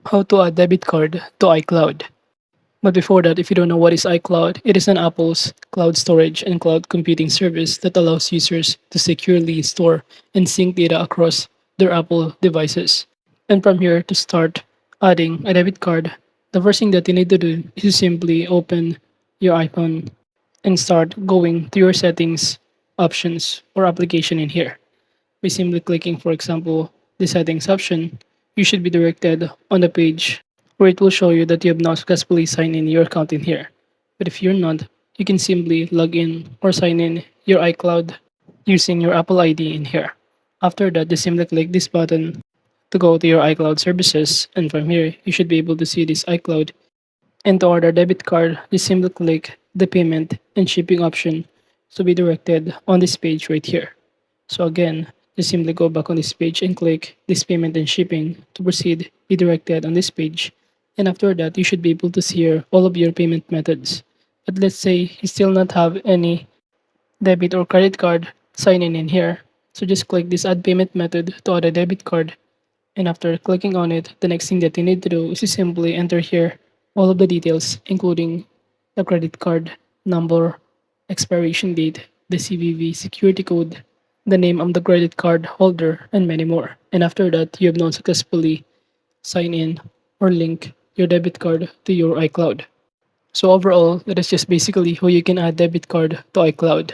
How to add debit card to iCloud. But before that, if you don't know what is iCloud, it is an Apple's cloud storage and cloud computing service that allows users to securely store and sync data across their Apple devices. And from here, to start adding a debit card, the first thing that you need to do is to simply open your iPhone and start going to your settings options or application in here. By simply clicking, for example, the settings option, you should be directed on the page where it will show you that you have now successfully signed in your account in here. But if you're not, you can simply log in or sign in your iCloud using your Apple ID in here. After that, just simply click this button to go to your iCloud services, and from here, you should be able to see this iCloud. And to order debit card, just simply click the payment and shipping option to be directed on this page right here. So again, just simply go back on this page and click this payment and shipping to proceed, be directed on this page. And after that, you should be able to see here all of your payment methods. But let's say you still not have any debit or credit card sign in here. So just click this add payment method to add a debit card. And after clicking on it, the next thing that you need to do is to simply enter here all of the details, including the credit card number, expiration date, the CVV security code, the name of the credit card holder, and many more. And after that, you have now successfully signed in or link your debit card to your iCloud. So overall, that is just basically how you can add debit card to iCloud.